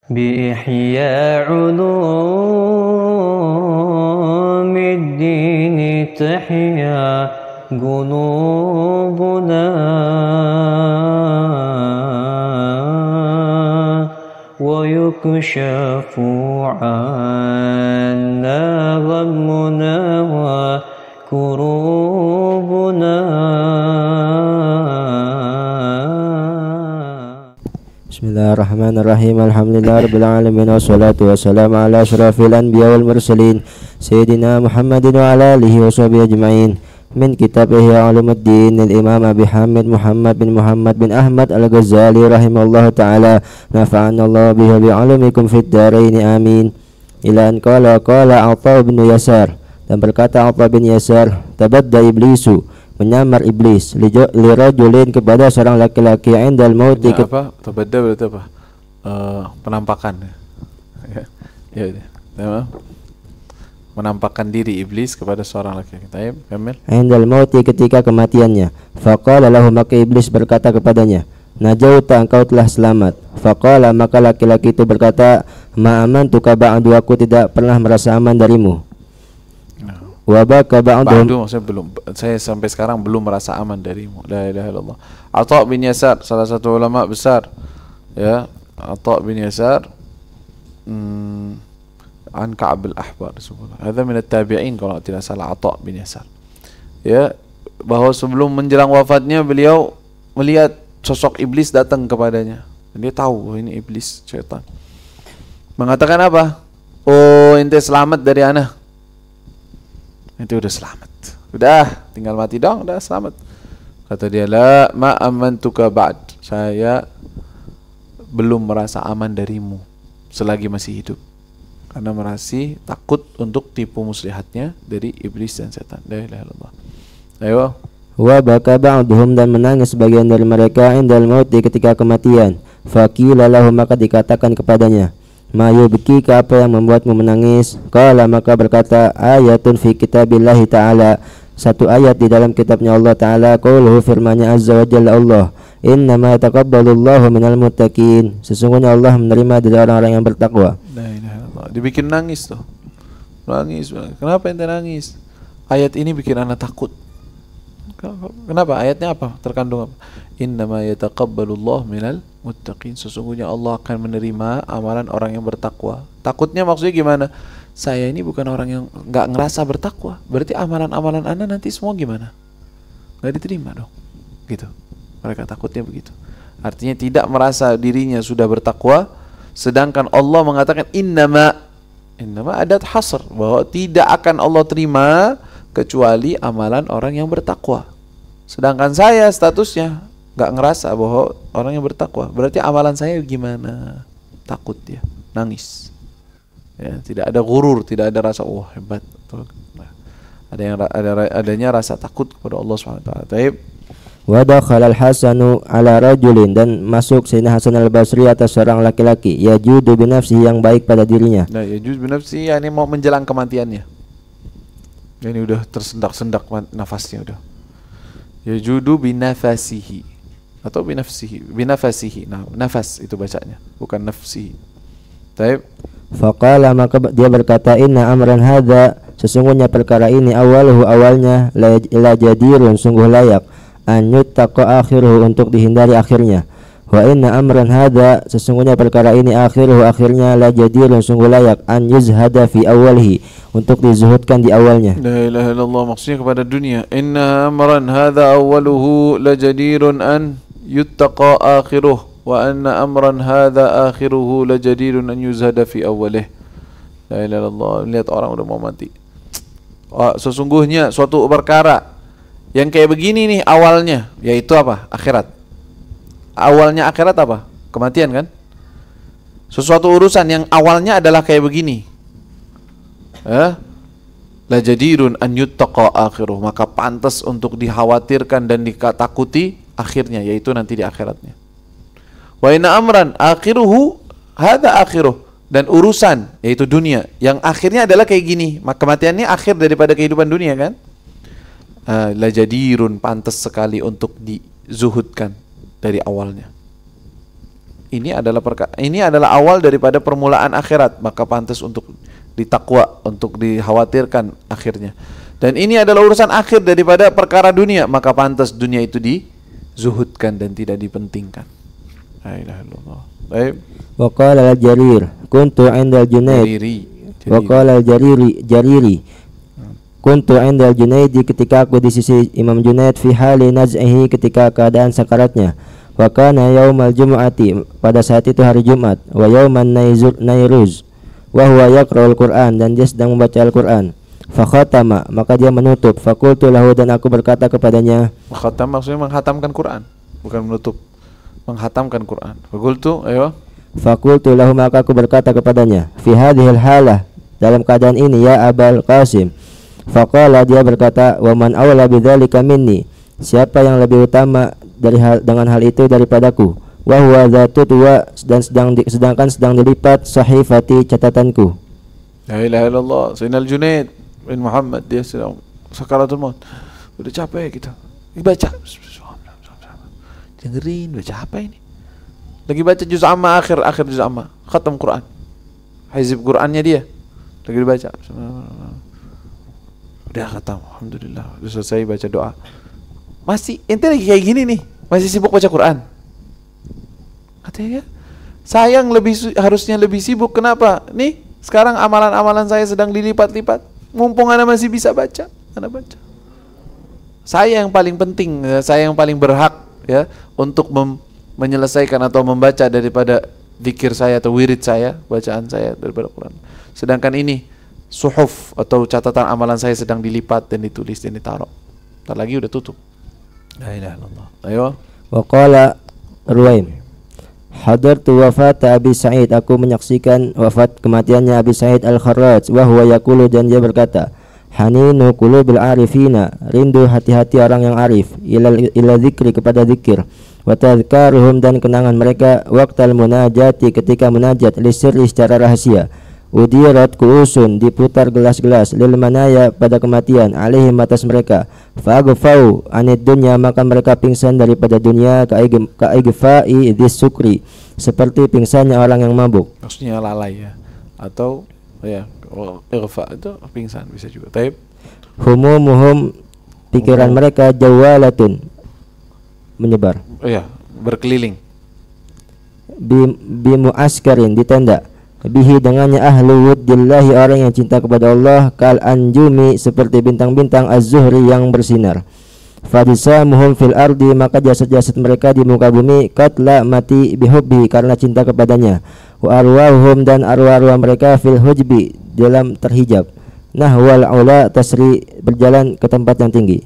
بإحياء علوم الدين تحيا قلوبنا ويكشف عنا غمنا وكروبنا. Bismillahirrahmanirrahim. Alhamdulillahirabbil alamin wassalatu wassalamu ala asyrafil anbiya wal mursalin sayyidina Muhammadin wa ala alihi washabihi ajmain. Min kitab Ihya Ulumuddin al-Imam Abi Hamid Muhammad bin Ahmad Al-Ghazali rahimahullahu taala. Nafa'ana Allah bihi wa bi'ulumikum fid dharain amin. Ila an qala Atha bin Yasar, dan berkata Atha bin Yasar, tabadda iblisu, menyamar iblis, lirajulin, kepada seorang laki-laki, indal mauti. Apa? Tabadda berarti apa? Penampakan. Ya. Menampakkan diri iblis kepada seorang laki-laki. Taib, Kamil. Indal mauti, ketika kematiannya. Faqala lahu, maka iblis berkata kepadanya, najauta, engkau telah selamat. Faqala, maka laki-laki itu berkata, ma amantuka ba'du, aku tidak pernah merasa aman darimu. Wabaka ba'du, maksudnya belum, saya sampai sekarang belum merasa aman darimu. La ilaha illallah. Atha bin Yasar, salah satu ulama besar, ya, Atha bin Yasar, an Ka'ab al-Ahbar, subhanallah. Hadza min at-tabi'in kalau tidak salah, Atha bin Yasar. Ya, bahwa sebelum menjelang wafatnya beliau melihat sosok iblis datang kepadanya. Dan dia tahu, oh, ini iblis, syaitan. Mengatakan apa? Oh, ente selamat dari ana. Ente udah selamat. Udah, tinggal mati dong, udah selamat. Kata dia, la ma amantuka ba'd. Saya belum merasa aman darimu selagi masih hidup. Karena merasa takut untuk tipu muslihatnya dari iblis dan setan. La ilaha illallah. Ayo. Wa baka ba'duhum, dan menangis sebagian dari mereka, indal mauti, ketika kematian. Faqila lahu, maka dikatakan kepadanya, ma yubkika, apa yang membuatmu menangis? Qala, maka berkata, ayatun fi kitabillahi ta'ala, satu ayat di dalam kitabnya Allah Ta'ala, qauluhu, firman-Nya azza wa jalla Allah, innama yataqabbalullahu minal muttaqin, sesungguhnya Allah menerima dari orang-orang yang bertakwa. La ilaha illallah. Dibikin nangis tuh. Nangis. Kenapa ente nangis? Ayat ini bikin anak takut. Kenapa? Ayatnya apa? Terkandung apa? Innama yataqabbalullahu minal muttaqin, sesungguhnya Allah akan menerima amalan orang yang bertakwa. Takutnya maksudnya gimana? Saya ini bukan orang yang nggak ngerasa bertakwa, berarti amalan-amalan Anda nanti semua gimana? Nggak diterima dong. Gitu. Mereka takutnya begitu. Artinya tidak merasa dirinya sudah bertakwa, sedangkan Allah mengatakan innama adat hasr, bahwa tidak akan Allah terima kecuali amalan orang yang bertakwa. Sedangkan saya statusnya nggak ngerasa bahwa orang yang bertakwa, berarti amalan saya gimana? Takut dia, nangis. Ya, tidak ada gurur, tidak ada rasa wah hebat. Nah, adanya rasa takut kepada Allah Subhanahu wa taala. Taib. Wa dakhala al-Hasanu ala rajulin, dan masuk Sayyidina Hasan al-Basri atas seorang laki-laki, yajudu binafsihi, yang baik pada dirinya. Nah, yajudu binafsihi, ini mau menjelang kematiannya. Ini udah tersendak-sendak nafasnya udah. Yajudu binafasihi atau binafasihi. Nah, nafas itu bacanya, bukan nafsihi. Taib. Faqala, maka dia berkata, inna amran hadza, sesungguhnya perkara ini, awalnya la jadirun, sungguh layak, an yuttaqa akhiruhu, untuk dihindari akhirnya. Wa inna amran hadza, sesungguhnya perkara ini, akhiruhu, akhirnya, la jadirun, sungguh layak, an yuzhada fi awalihi, untuk dizuhudkan di awalnya. La ilaha illallah, maksudnya kepada dunia. Inna amran hadza awwaluhu la jadirun an yuttaqa akhiruhu, wa anna amran hadza akhiruhu la jadirun an yuzhada fi awwalihi. La ilaha illallah. Lihat orang udah mau mati. Sesungguhnya suatu perkara yang kayak begini nih awalnya, yaitu apa? Akhirat. Awalnya akhirat apa? Kematian kan? Sesuatu urusan yang awalnya adalah kayak begini, la jadirun an yuttaqa akhiruh, maka pantas untuk dikhawatirkan dan ditakuti akhirnya, yaitu nanti di akhiratnya. Wa inna amran akhiruhu hadza akhiruh, dan urusan yaitu dunia yang akhirnya adalah kayak gini, maka kematiannya akhir daripada kehidupan dunia kan? La jadirun, pantas sekali untuk dizuhudkan dari awalnya. ini adalah awal daripada permulaan akhirat, maka pantas untuk ditakwa, untuk dikhawatirkan akhirnya. Dan ini adalah urusan akhir daripada perkara dunia, maka pantas dunia itu dizuhudkan dan tidak dipentingkan. La ilaha illallah. Baik. Wa qala al-Jarir kuntu 'inda al-Junaid. Wa qala al-Jariri kuntu 'inda al-Junaid, ketika aku di sisi Imam Junaid fi hali naz'ihi, ketika keadaan sakaratnya. Wa kana yaumal jumu'ati, pada saat itu hari Jumat. Wa yauman nairuz wa huwa yaqra'ul Qur'an, dan dia sedang membaca Al-Qur'an. Fa khatama, maka dia menutup. Fa qultu lahu, dan aku berkata kepadanya. Khatam maksudnya menghatamkan Quran, bukan menutup, menghatamkan Quran. Fa qultu, ayo. Fa qultu lahu, maka aku berkata kepadanya, fi hadhil halah, dalam keadaan ini ya Abul Qasim. Fa qala, dia berkata, wa man awla bidzalika minni, siapa yang lebih utama dengan hal itu daripadaku. Wa huwa dzatu tuwa, dan sedangkan sedang dilipat sahifati, catatanku. La ilaha illallah. Sayyidina Junaid bin Muhammad, dia sedang sakaratul maut. Udah capek kita. Baca. Dengerin, baca apa ini? Lagi baca juz amma, akhir juz amma. Khatam Quran. Hizib Qurannya dia. Lagi dibaca. Udah khatam, alhamdulillah. Udah selesai baca doa. Masih ente lagi kayak gini nih, masih sibuk baca Quran. Katanya, sayang harusnya lebih sibuk. Kenapa? Nih, sekarang amalan-amalan saya sedang dilipat-lipat. Mumpung Anda masih bisa baca, Anda baca. Saya yang paling penting, saya yang paling berhak ya untuk menyelesaikan atau membaca daripada zikir saya atau wirid saya, bacaan saya daripada Quran. Sedangkan ini suhuf atau catatan amalan saya sedang dilipat dan ditulis dan ditaruh. Ntar lagi udah tutup. La ilaha illallah. Ayo. Wa qala Ruwaim, hadartu wafat Abi Sa'id, aku menyaksikan wafat kematiannya Abi Sa'id Al-Kharraj. Wa huwa yaqulu, dan dia berkata, haninu qulubil arifina, rindu hati-hati orang yang arif, ila dzikri, kepada zikir, wa tadhkaruhum, dan kenangan mereka, waqtal munajati, ketika munajat, lisirri, secara rahasia, udirat kuusun, diputar gelas-gelas, lil manaya, pada kematian, alaihim, atas mereka, fa'agfau anid dunya, maka mereka pingsan daripada dunia, ka'igfa'i dhis sukri, seperti pingsannya orang yang mabuk. Maksudnya lalai ya, atau ya ighfa itu pingsan bisa juga. Taib. Humumuhum, pikiran mereka, jawalatun, menyebar. Iya, berkeliling. Bimuaskarin, di tenda. Bihi, dengannya ahlu wuddillahi, orang yang cinta kepada Allah, kal anjumi, seperti bintang-bintang, az-zuhri, yang bersinar. Fadisamuhum fil ardi, maka jasad-jasad mereka di muka bumi, katla, mati, bihubbi, karena cinta kepadanya. Wa arwahuhum, dan arwah-arwah mereka, fil hujbi, dalam terhijab. Nahwal ula, tasri, berjalan ke tempat yang tinggi.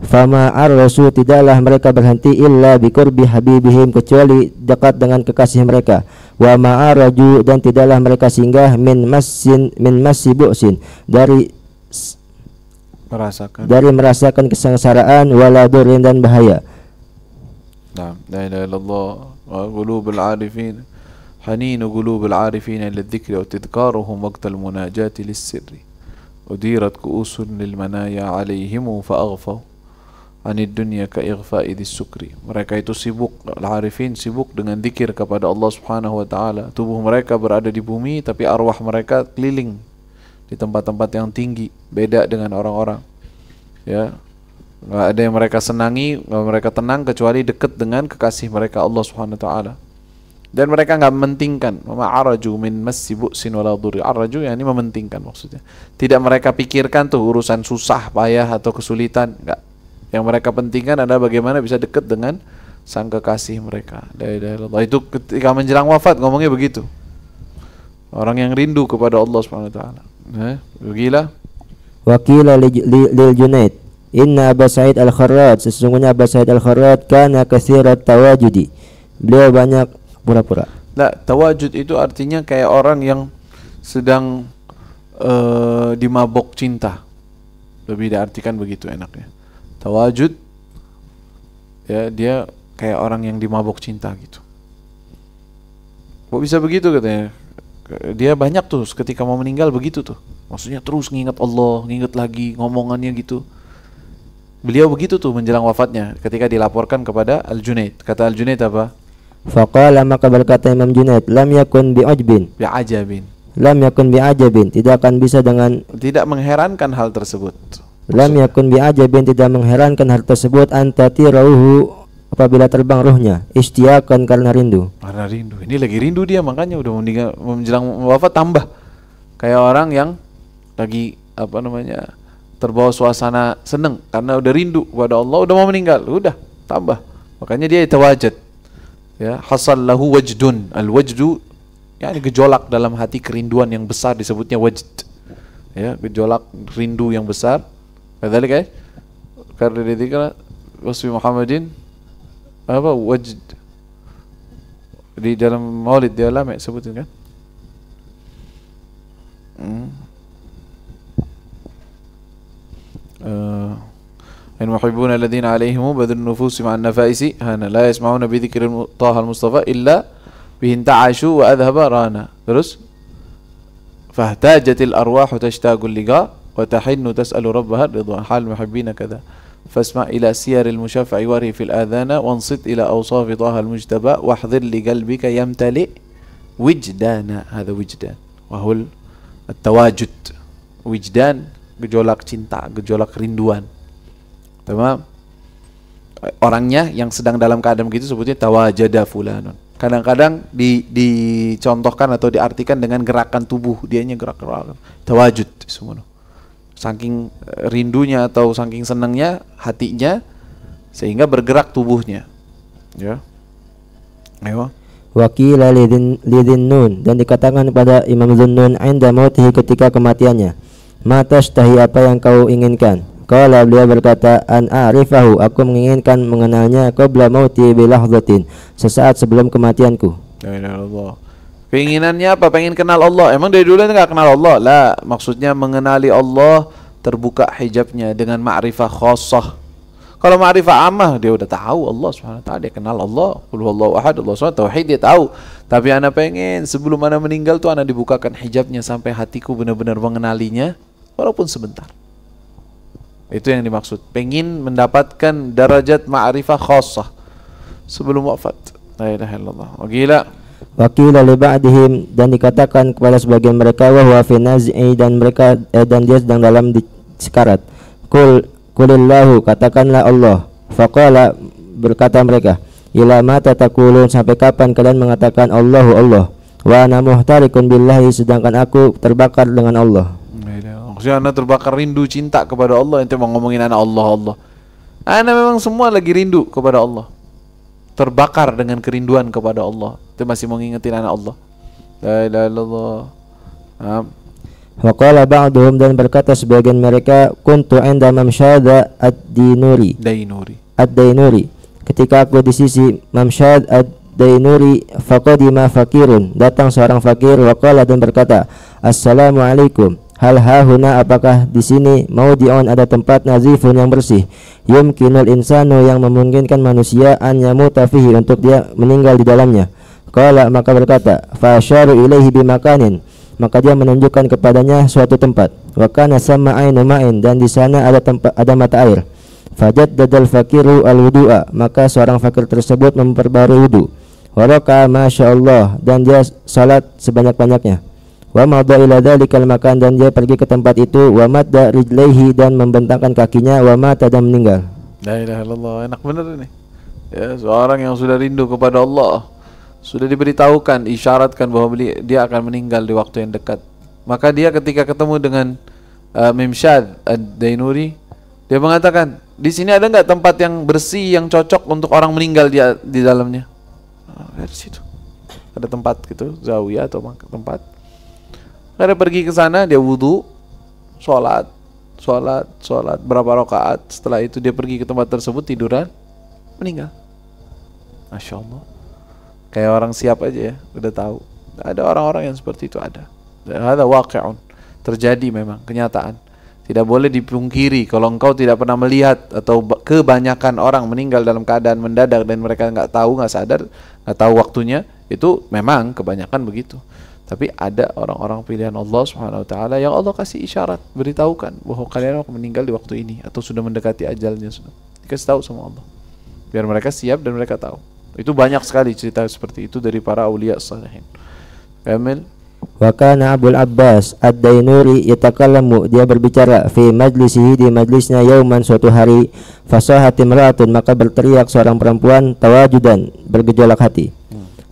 Fama ar-rasul, tidaklah mereka berhenti, illa biqurbi habibihim, kecuali dekat dengan kekasih mereka. Wa ma'araju, dan tidaklah mereka singgah min massi bu'sin, dari merasakan kesengsaraan, wala durrin, dan bahaya. Naam, la ilaha illallah. Wa qulubul arifin, haninu qulubul arifin ila dzikri wa tadhkaruhum waqtal munajati lis-sirri. Udirat ku'usun lil manaya alaihim fa'aghfaw anid dunya ka ighfa'i dhis sukri. Mereka itu sibuk, al-arifin sibuk dengan zikir kepada Allah Subhanahu wa taala. Tubuh mereka berada di bumi, tapi arwah mereka keliling di tempat-tempat yang tinggi. Beda dengan orang-orang. Ya. Enggak ada yang mereka senangi, mereka tenang kecuali dekat dengan kekasih mereka Allah Subhanahu wa taala. Dan mereka enggak mementingkan, ma'araju min massi bu'sin wala dhurri. Araju yakni mementingkan maksudnya. Tidak mereka pikirkan tuh urusan susah, payah atau kesulitan, enggak. Yang mereka pentingkan adalah bagaimana bisa dekat dengan sang kekasih mereka. La ilaha illallah. Itu ketika menjelang wafat ngomongnya begitu. Orang yang rindu kepada Allah Subhanahu wa taala. Begilah. Wakila lil Junaid, inna Aba Sa'id Al-Kharraj, sesungguhnya Aba Sa'id Al-Kharraj kana katsirat tawajudi, beliau banyak pura-pura. Nah, tawajud itu artinya kayak orang yang sedang dimabok cinta. Lebih diartikan begitu enaknya. Tawajud ya, dia kayak orang yang dimabuk cinta gitu. Kok bisa begitu katanya? Dia banyak tuh ketika mau meninggal begitu tuh. Maksudnya terus nginget Allah, nginget lagi ngomongannya gitu. Beliau begitu tuh menjelang wafatnya ketika dilaporkan kepada Al-Junaid. Kata Al-Junaid apa? Faqala, maka berkata Imam Junaid, lam yakun bi'ujbin, bi'ajabin. lam yakun bi'ajabin, tidak akan bisa dengan, Tidak mengherankan hal tersebut. lam yakun bi'ajabin, tidak mengherankan hal tersebut, antati rauhu, apabila terbang ruhnya, istiakan karena rindu. Karena rindu. Ini lagi rindu dia, makanya udah meninggal, menjelang wafat tambah. Kayak orang yang lagi terbawa suasana seneng karena udah rindu kepada Allah, udah mau meninggal, udah tambah. Makanya dia tawajud. Ya, hasal lahu wajdun. Al-wajdu yakni gejolak dalam hati, kerinduan yang besar disebutnya wajd. Ya, gejolak rindu yang besar. Kadzalika karena dikira wasfi Muhammadin wajd. Di dalam Maulid dia lama sebutin kan? المحبون الذين عليهم بذل النفوس مع النفائس هانا لا يسمعون بذكر طه المصطفى إلا به انتعشوا وأذهب رانا. Terus فاحتاجت الأرواح تشتاق اللقاء وتحن تسأل ربها الرضوان حال المحبين كذا فاسمع إلى سير المشفع وره في الآذان وانصت إلى أوصاف طه المجتبى واحضر لقلبك يمتلئ وجدانا. هذا وجدان وهو التواجد. وجدان gejolak cinta, gejolak rinduan. Tamam. Orangnya yang sedang dalam keadaan begitu sebutnya tawajada fulanun. Kadang-kadang dicontohkan atau diartikan dengan gerakan tubuh, dianya gerak-gerak. Tawajud semua. Saking rindunya atau saking senangnya hatinya sehingga bergerak tubuhnya. Ya. Ayo. Wakila lidin nun, dan dikatakan kepada Imam Zunnun inda mautihi, ketika kematiannya, mata stahi, apa yang kau inginkan? Qala, beliau berkata, an a'rifahu, aku menginginkan mengenalnya, qabla mauti bilahzatin, sesaat sebelum kematianku. La ilaha illallah. Keinginannya apa? Pengen kenal Allah. Emang dari dulu enggak kenal Allah? Lah, maksudnya mengenali Allah, terbuka hijabnya dengan ma'rifah khassah. Kalau ma'rifah ammah dia udah tahu Allah Subhanahu wa taala, dia kenal Allah, qul huwallahu ahad, Allah Subhanahu tauhid dia tahu. Tapi ana pengen sebelum ana meninggal tuh ana dibukakan hijabnya sampai hatiku benar-benar mengenalinya walaupun sebentar. Itu yang dimaksud. Pengen mendapatkan derajat ma'rifah khassah sebelum wafat. La ilaha illallah. Wakila li ba'dihim, dan dikatakan kepada sebagian mereka, wa huwa fi naz'i, dan mereka dan dia sedang dalam sekarat. Qulillahu, katakanlah Allah. Faqala, berkata mereka, ila mata taqulun, sampai kapan kalian mengatakan Allahu Allah, wa ana muhtarikun billahi, sedangkan aku terbakar dengan Allah. Maksudnya anda terbakar rindu cinta kepada Allah, ente mau ngomongin anak Allah. Anda memang semua lagi rindu kepada Allah, terbakar dengan kerinduan kepada Allah. Ente masih mau ngingetin anak Allah. La ilaha illallah. Wa qala ba'duhum, dan berkata sebagian mereka, kuntu 'inda Mamsyad ad-Dainuri, ketika aku di sisi Mamsyad ad-Dainuri, faqadima fakirun, datang seorang fakir, wa qala, dan berkata, assalamualaikum, hal hahuna, apakah di sini maudi'un, ada tempat nazifun yang bersih, yumkinul insanu, yang memungkinkan manusia an yamuta fihi, untuk dia meninggal di dalamnya. Qala, maka berkata, fa asyaru ilaihi bimakanin, maka dia menunjukkan kepadanya suatu tempat. Wa kana sama ainu ma'in, dan di sana ada mata air. Fajaddadal fakiru al-wudu'a, maka seorang fakir tersebut memperbarui wudu. Wa raka masyaallah, dan dia salat sebanyak-banyaknya. Wa madha ila dzalikal makan, dan dia pergi ke tempat itu. Wa madda rijlaihi, dan membentangkan kakinya. Wa mata, dan meninggal. La ilaha illallah. Enak benar ini. Ya, seorang yang sudah rindu kepada Allah, sudah diberitahukan, isyaratkan bahwa dia akan meninggal di waktu yang dekat. Maka dia ketika ketemu dengan Mamsyad ad-Dainuri, dia mengatakan, di sini ada enggak tempat yang bersih, yang cocok untuk orang meninggal di dalamnya? Dari situ ada tempat gitu, zawiyah atau tempat. Dia pergi ke sana, dia wudu, sholat berapa rakaat. Setelah itu dia pergi ke tempat tersebut, tiduran, meninggal. Masya Allah. Kayak orang siap aja ya, udah tahu. Ada orang-orang yang seperti itu, ada. Ada waqi'un, terjadi memang, kenyataan. Tidak boleh dipungkiri. Kalau engkau tidak pernah melihat atau kebanyakan orang meninggal dalam keadaan mendadak dan mereka nggak tahu, nggak sadar, nggak tahu waktunya, itu memang kebanyakan begitu. Tapi ada orang-orang pilihan Allah Subhanahu wa taala yang Allah kasih isyarat, beritahukan bahwa kalian akan meninggal di waktu ini atau sudah mendekati ajalnya sudah. Dikasih tahu sama Allah. Biar mereka siap dan mereka tahu. Itu banyak sekali cerita seperti itu dari para aulia salihin. Kamil. Wa kana Abul Abbas Ad-Dainuri yatakallamu, dia berbicara fi majlisihi, di majlisnya, yauman, suatu hari, fasahat imra'atun, maka berteriak seorang perempuan, tawajudan, bergejolak hati.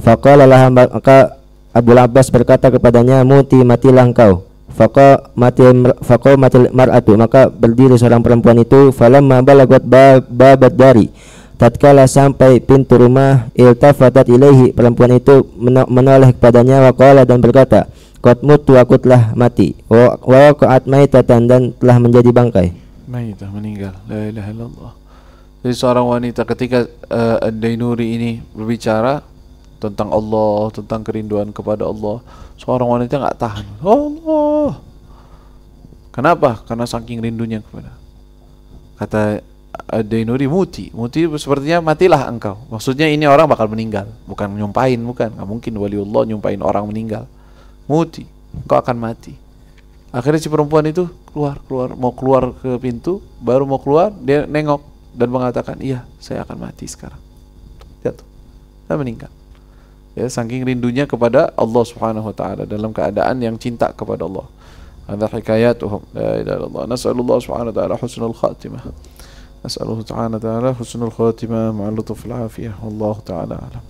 Faqala laha, maka Abul Abbas berkata kepadanya, muti, matilah engkau. Faqa matil mar'atu, maka berdiri seorang perempuan itu. Falamma balagat babat dari, tatkala sampai pintu rumah, iltafatat ilaihi, perempuan itu menoleh kepadanya, waqala, dan berkata, qad mutu, aku telah mati, wa waqa'at maitatan, dan telah menjadi bangkai. Maitah, meninggal. La ilaha illallah. Jadi seorang wanita ketika Ad-Dainuri ini berbicara tentang Allah, tentang kerinduan kepada Allah, seorang wanita nggak tahan. Allah. Kenapa? Karena saking rindunya kepada. Kata Ad-Dainuri, muti sepertinya matilah engkau. Maksudnya ini orang bakal meninggal, bukan nyumpain, bukan. Nggak mungkin waliullah nyumpain orang meninggal. Muti, engkau akan mati. Akhirnya si perempuan itu mau keluar ke pintu, baru mau keluar dia nengok dan mengatakan, iya, saya akan mati sekarang. Jatuh dan meninggal. Ya, saking rindunya kepada Allah Subhanahu wa taala, dalam keadaan yang cinta kepada Allah. Hadza hikayatuhum. La ilaha illallah. Nas'alullah subhanahu wa ta'ala husnul khatimah. نسأله تعالى حسن الخاتمة مع اللطف العافية والله تعالى أعلم.